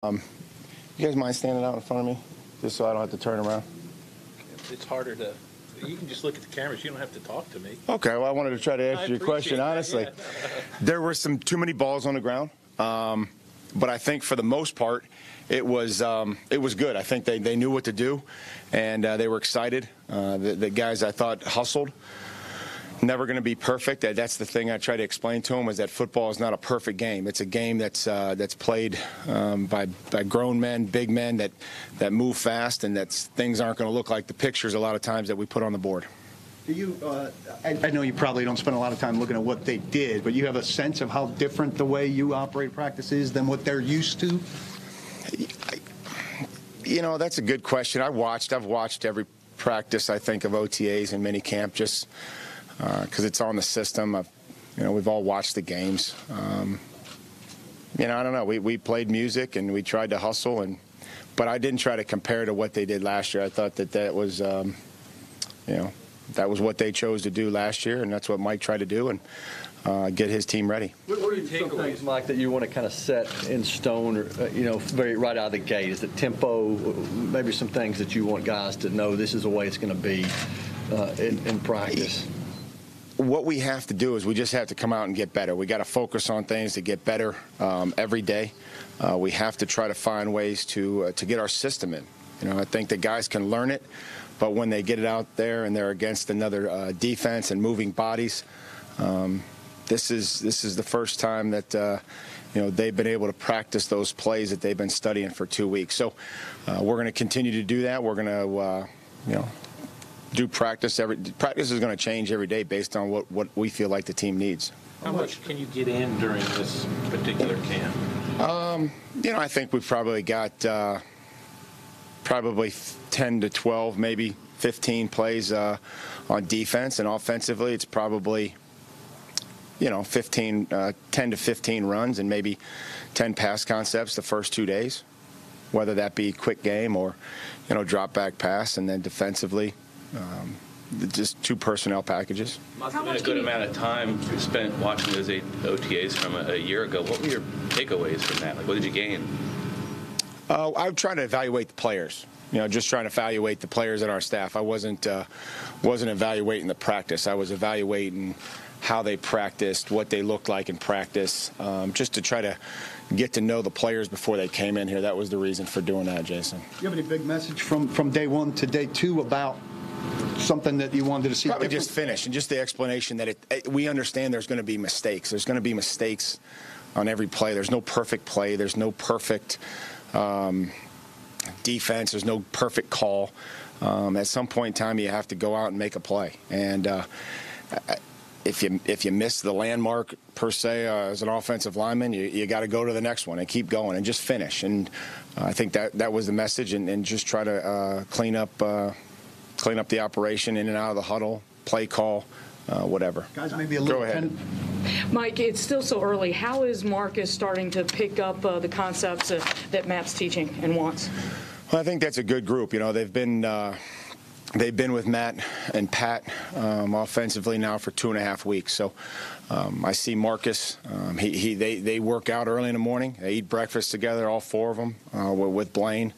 You guys mind standing out in front of me, just so I don't have to turn around? It's harder to. You can just look at the cameras. You don't have to talk to me. Okay. Well, I wanted to try to answer your question that, honestly. yeah. There were some too many balls on the ground, but I think for the most part, it was good. I think they knew what to do, and they were excited. The guys I thought hustled. Never going to be perfect. That's the thing I try to explain to them, is that football is not a perfect game. It's a game that's played by grown men, big men that move fast, and things aren't going to look like the pictures a lot of times that we put on the board. Do you? I know you probably don't spend a lot of time looking at what they did, but you have a sense of how different the way you operate practice is than what they're used to? That's a good question. I've watched every practice, I think, of OTAs and minicamp, just because it's on the system. We've all watched the games. I don't know. We played music and we tried to hustle, but I didn't try to compare to what they did last year. I thought that was, that was what they chose to do last year, and that's what Mike tried to do, and get his team ready. What are your takeaways, Mike, that you want to kind of set in stone, or very right out of the gate? Is it tempo? Maybe some things that you want guys to know this is the way it's going to be in practice. What we have to do is we just have to come out and get better. We got to focus on things to get better every day. We have to try to find ways to get our system in. I think the guys can learn it, but when they get it out there and they're against another defense and moving bodies, this is the first time that they've been able to practice those plays that they've been studying for 2 weeks. So we're going to continue to do that. We're going to do practice. Practice is going to change every day based on what we feel like the team needs. How much can you get in during this particular camp? I think we've probably got probably 10 to 12, maybe 15 plays on defense, and offensively it's probably 10 to 15 runs and maybe 10 pass concepts the first 2 days, whether that be quick game or drop back pass, and then defensively just 2 personnel packages. Must have been a good amount of time spent watching those 8 OTAs from a year ago. What were your takeaways from that? Like, what did you gain? I'm trying to evaluate the players. Just trying to evaluate the players in our staff. I wasn't evaluating the practice. I was evaluating how they practiced, what they looked like in practice, just to try to get to know the players before they came in here. That was the reason for doing that, Jason. You have any big message from day 1 to day 2 about something that you wanted to see? Probably just finish, and just the explanation that we understand there's going to be mistakes. There's going to be mistakes on every play. There's no perfect play. There's no perfect defense. There's no perfect call. At some point in time, you have to go out and make a play. And if you miss the landmark per se as an offensive lineman, you got to go to the next one and keep going and just finish. And I think that was the message, and just try to clean up the operation in and out of the huddle, play call, whatever. Guys, maybe a little. Go ahead. Mike, it's still so early. How is Marcus starting to pick up the concepts that Matt's teaching and wants? Well, I think that's a good group. They've been with Matt and Pat offensively now for 2.5 weeks. So I see Marcus. They work out early in the morning. They eat breakfast together, all 4 of them, with Blaine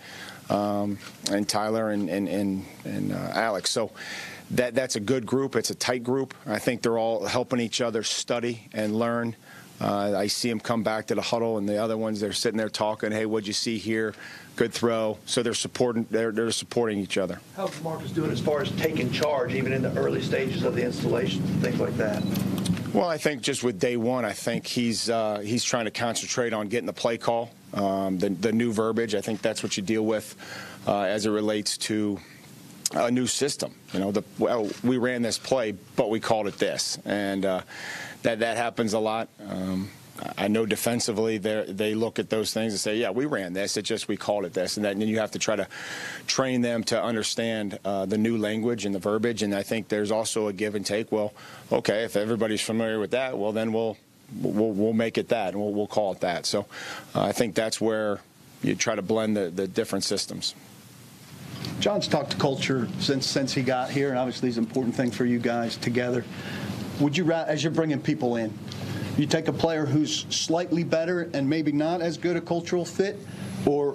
and Tyler and Alex. So that's a good group. It's a tight group. I think they're all helping each other study and learn. I see them come back to the huddle, and the other ones, they're sitting there talking, hey, what'd you see here? Good throw. So they're supporting each other. How's Marcus doing as far as taking charge, even in the early stages of the installation, things like that? Well, I think just with day 1, I think he's trying to concentrate on getting the play call, the new verbiage. I think that's what you deal with as it relates to a new system. We ran this play, but we called it this, and that happens a lot. I know defensively they look at those things and say, yeah, we ran this. It's just we called it this. And then you have to try to train them to understand the new language and the verbiage. And I think there's also a give and take. Well, okay, if everybody's familiar with that, well, then we'll make it that, and we'll call it that. So I think that's where you try to blend the different systems. John's talked culture since he got here, and obviously it's an important thing for you guys together. Would you, as you're bringing people in, you take a player who's slightly better and maybe not as good a cultural fit, Or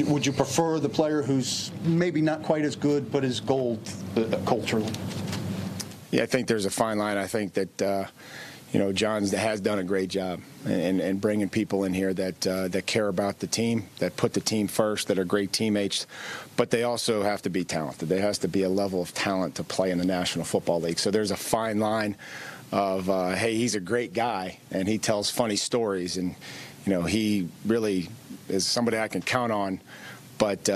would you prefer the player who's maybe not quite as good but is gold culturally? Yeah, I think there's a fine line. I think that John has done a great job in bringing people in here that care about the team, that put the team first, that are great teammates, but they also have to be talented. There has to be a level of talent to play in the National Football League. So there's a fine line of, hey, he's a great guy, and he tells funny stories, and he really is somebody I can count on. But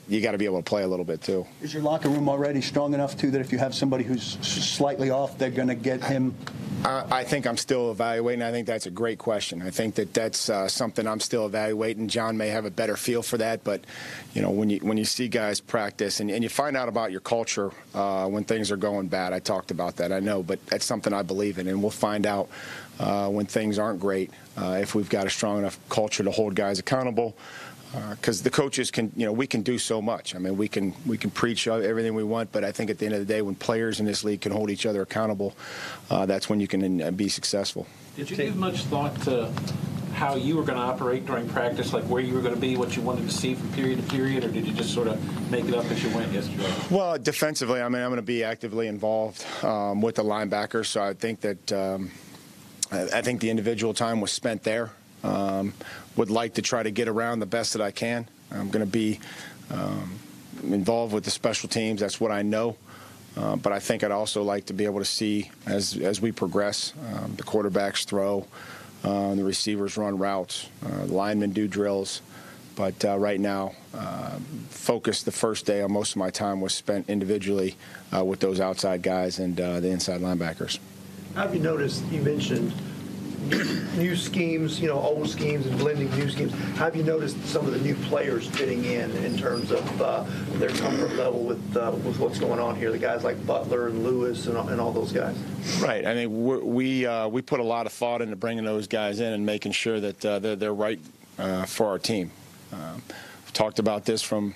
you got to be able to play a little bit, too. Is your locker room already strong enough, too, that if you have somebody who's slightly off, they're going to get him? I think I'm still evaluating. I think that's a great question. I think that's something I'm still evaluating. John may have a better feel for that, but when you see guys practice and you find out about your culture when things are going bad. I talked about that, I know, but that's something I believe in, and we'll find out when things aren't great if we've got a strong enough culture to hold guys accountable. Because the coaches can, we can do so much. I mean, we can preach everything we want, but I think at the end of the day, when players in this league can hold each other accountable, that's when you can be successful. Did you give much thought to how you were going to operate during practice, like where you were going to be, what you wanted to see from period to period, or did you just sort of make it up as you went yesterday? Well, defensively, I'm going to be actively involved with the linebackers, so I think that I think the individual time was spent there. Would like to try to get around the best that I can. I'm going to be involved with the special teams. That's what I know. But I think I'd also like to be able to see, as we progress, the quarterbacks throw, the receivers run routes, the linemen do drills. But right now, focus the first day on most of my time was spent individually with those outside guys and the inside linebackers. How have you noticed, you mentioned new schemes, old schemes and blending new schemes. How have you noticed some of the new players fitting in terms of their comfort level with what's going on here? The guys like Butler and Lewis and all those guys. Right. I mean, we put a lot of thought into bringing those guys in and making sure that they're right for our team. We've talked about this from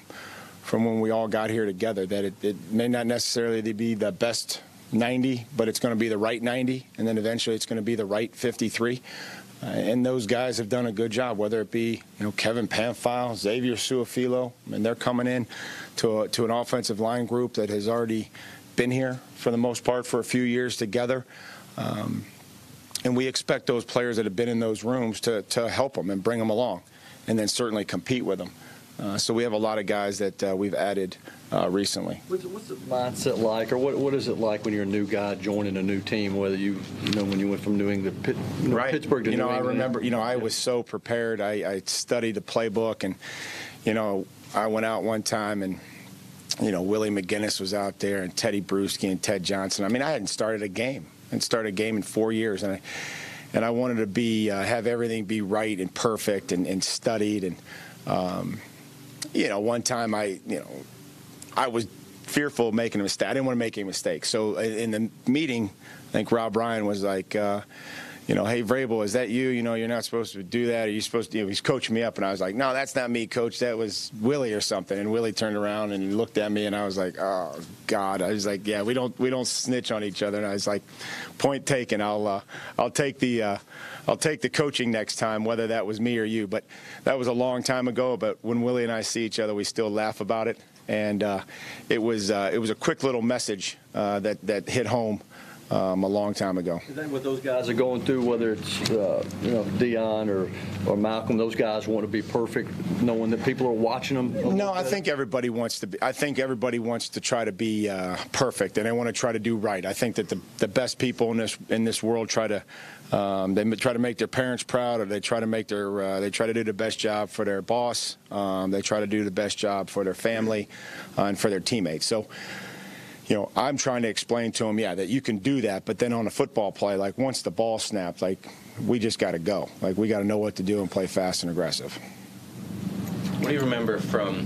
when we all got here together, that it may not necessarily be the best 90, but it's going to be the right 90, and then eventually it's going to be the right 53. And those guys have done a good job, whether it be Kevin Pamphile, Xavier Suafilo. I mean, they're coming in to an offensive line group that has already been here for the most part for a few years together. And we expect those players that have been in those rooms to help them and bring them along, and then certainly compete with them. So we have a lot of guys that we've added recently. What's the mindset like, or what is it like when you're a new guy joining a new team, whether when you went from New England, Pittsburgh to New England? I remember, I was so prepared. I studied the playbook, and, I went out one time and, Willie McGinnis was out there and Teddy Bruschi and Ted Johnson. I mean, I hadn't started a game. I hadn't started a game in 4 years, and I wanted to have everything be right and perfect and studied. And, one time I was fearful of making a mistake. I didn't want to make a mistake. So in the meeting, I think Rob Ryan was like, hey, Vrabel, is that you? You're not supposed to do that. Are you supposed to? He's coaching me up. And I was like, no, that's not me, Coach. That was Willie or something. And Willie turned around and looked at me, and I was like, oh, God. I was like, yeah, we don't snitch on each other. And I was like, point taken. I'll take the coaching next time, whether that was me or you. But that was a long time ago. But when Willie and I see each other, we still laugh about it. And it was a quick little message that hit home a long time ago. Is that what those guys are going through, whether it's Dion or Malcolm? Those guys want to be perfect, knowing that people are watching them. No, I think everybody wants to be. I think everybody wants to try to be perfect, and they want to try to do right. I think that the best people in this world try to make their parents proud, or they try to make they try to do the best job for their boss. They try to do the best job for their family and for their teammates. So, I'm trying to explain to them, that you can do that, but then on a football play, like once the ball snaps, like we just got to go. Like we got to know what to do and play fast and aggressive. What do you remember from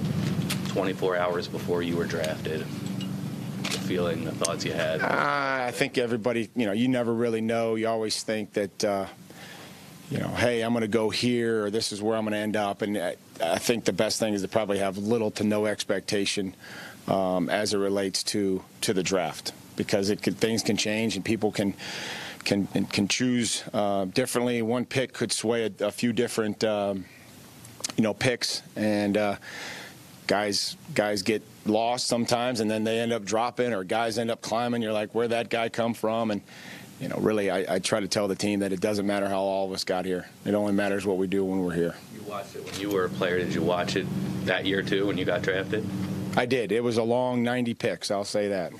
24 hours before you were drafted? The feeling, the thoughts you had? I think everybody, you never really know. You always think that, hey, I'm going to go here, or this is where I'm going to end up. And I think the best thing is to probably have little to no expectation as it relates to the draft, because things can change and people can choose differently. One pick could sway a few different picks, and guys get lost sometimes, and then they end up dropping, or guys end up climbing. You're like, where'd that guy come from? And really, I try to tell the team that it doesn't matter how all of us got here. It only matters what we do when we're here. You watched it when you were a player. Did you watch it that year too when you got drafted? I did. It was a long 90 picks, I'll say that.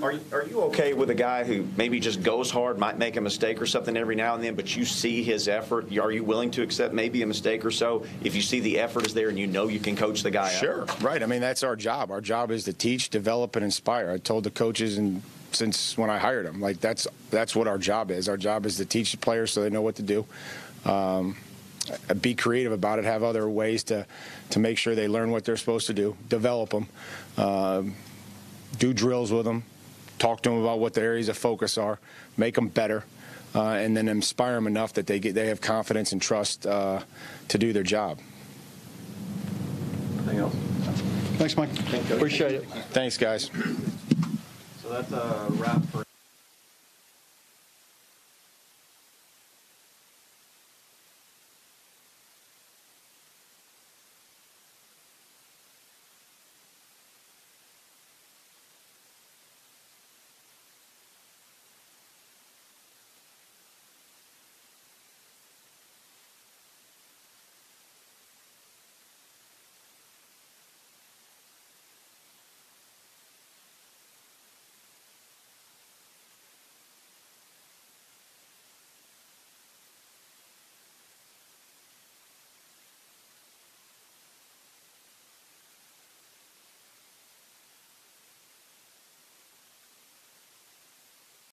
Are you okay with a guy who maybe just goes hard, might make a mistake or something every now and then, but you see his effort? Are you willing to accept maybe a mistake or so if you see the effort is there and you know you can coach the guy out? Sure, right. I mean, that's our job. Our job is to teach, develop, and inspire. I told the coaches since when I hired them, like that's what our job is. Our job is to teach the players so they know what to do. Be creative about it. Have other ways to make sure they learn what they're supposed to do. Develop them. Do drills with them. Talk to them about what their areas of focus are. Make them better, and then inspire them enough that they have confidence and trust to do their job. Anything else? Thanks, Mike. Appreciate it. Thanks, guys. So that's a wrap for